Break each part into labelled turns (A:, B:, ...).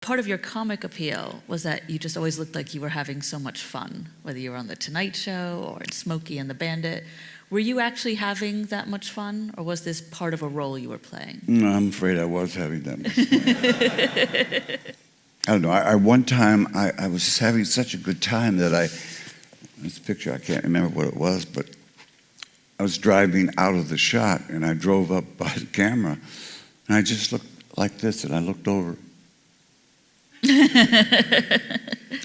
A: Part of your comic appeal was that you just always looked like you were having so much fun, whether you were on The Tonight Show or in Smokey and the Bandit. Were you actually having that much fun, or was this part of a role you were playing?
B: No, I'm afraid I was having that much fun. I don't know. One time, I was just having such a good time that this picture, I can't remember what it was, but I was driving out of the shot, and I drove up by the camera, and I just looked like this, and I looked over.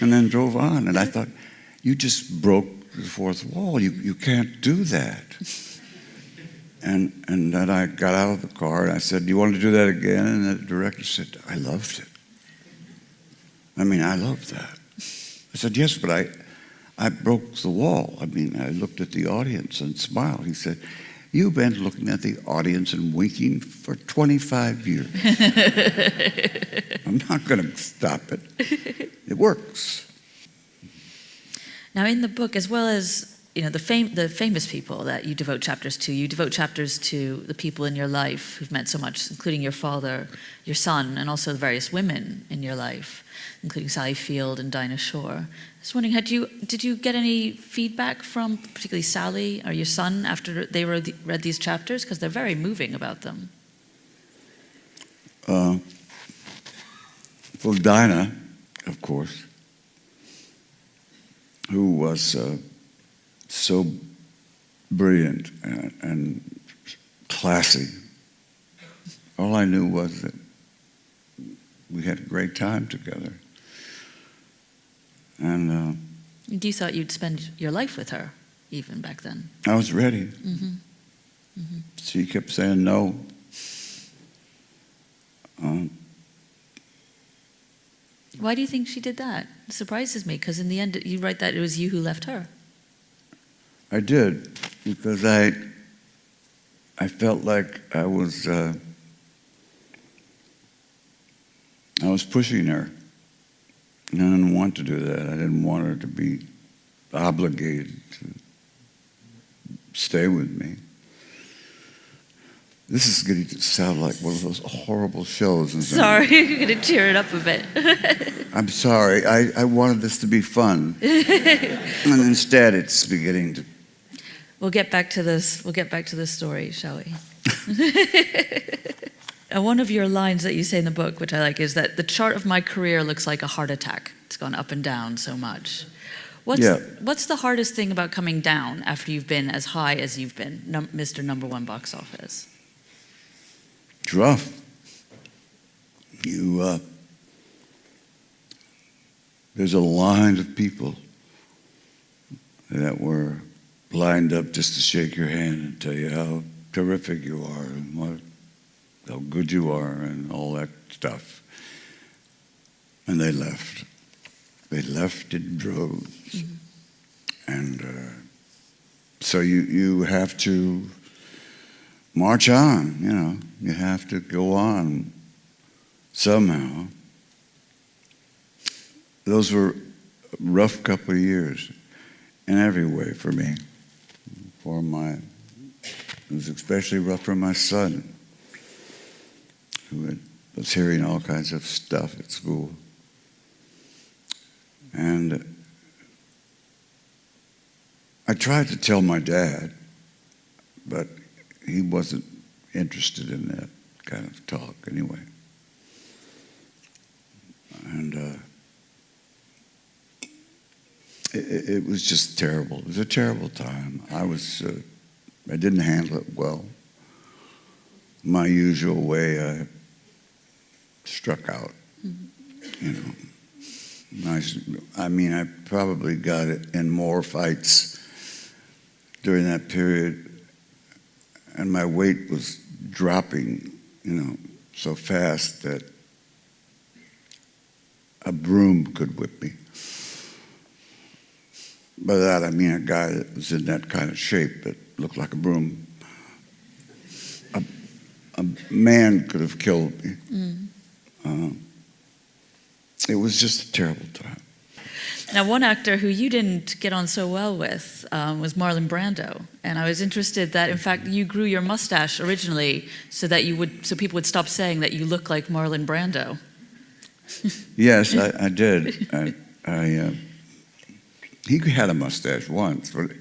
B: And then drove on, and I thought, you just broke the fourth wall. You can't do that. And then I got out of the car, and I said, do you want to do that again? And the director said, I loved it. I mean, I loved that. I said, yes, but I broke the wall. I mean, I looked at the audience and smiled. He said, you've been looking at the audience and winking for 25 years. I'm not going to stop it. It works.
A: Now, in the book, as well as the famous people that you devote chapters to the people in your life who've meant so much, including your father, your son, and also the various women in your life, including Sally Field and Dinah Shore. I was wondering, did you get any feedback from particularly Sally or your son after they read these chapters? Because they're very moving about them.
B: Well, Dinah, of course, who was so brilliant and classy. All I knew was that we had a great time together. And
A: you thought you'd spend your life with her, even back then.
B: I was ready.
A: Mm-hmm. Mm-hmm.
B: She kept saying no.
A: Why do you think she did that? It surprises me, because in the end, you write that it was you who left her.
B: I did, because I felt like I was pushing her. And I didn't want to do that. I didn't want her to be obligated to stay with me. This is getting to sound like one of those horrible shows.
A: Sorry, you're going to tear it up a bit.
B: I'm sorry. I wanted this to be fun. And instead, it's beginning to...
A: We'll get back to this. We'll get back to this story, shall we? And one of your lines that you say in the book, which I like, is that the chart of my career looks like a heart attack. It's gone up and down so much. What's the hardest thing about coming down after you've been as high as you've been, Mr. Number One box office?
B: It's rough. There's a line of people that were lined up just to shake your hand and tell you how terrific you are and how good you are and all that stuff. And they left. They left in droves. Mm-hmm. And so you have to march on, You have to go on somehow. Those were a rough couple of years in every way for me. It was especially rough for my son, who was hearing all kinds of stuff at school. And I tried to tell my dad, but he wasn't interested in that kind of talk anyway. And it was just terrible. It was a terrible time. I didn't handle it well. My usual way, I struck out. Mm-hmm. I probably got in more fights during that period, and my weight was dropping, so fast that a broom could whip me. By that, I mean a guy that was in that kind of shape that looked like a broom. A man could have killed me. Mm. It was just a terrible time.
A: Now, one actor who you didn't get on so well with was Marlon Brando, and I was interested that, in fact, you grew your mustache originally so people would stop saying that you look like Marlon Brando.
B: Yes, I did. He had a mustache once, but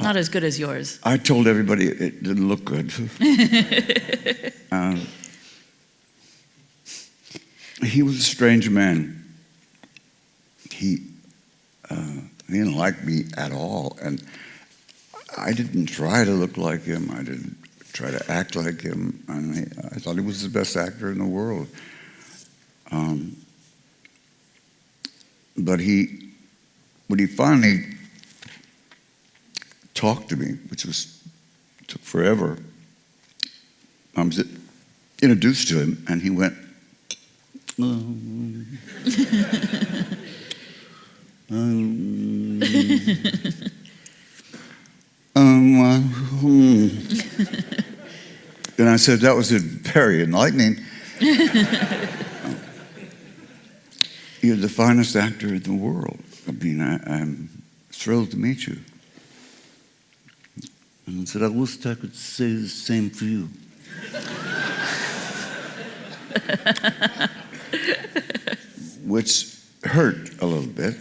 A: Not as good as yours.
B: I told everybody it didn't look good. He was a strange man. He didn't like me at all, and I didn't try to look like him. I didn't try to act like him. I thought he was the best actor in the world. But when he finally talked to me, which took forever, I was introduced to him, and he went, and I said, that was very enlightening. You're the finest actor in the world. I mean, I'm thrilled to meet you. And I said, I wish I could say the same for you. Which hurt a little bit.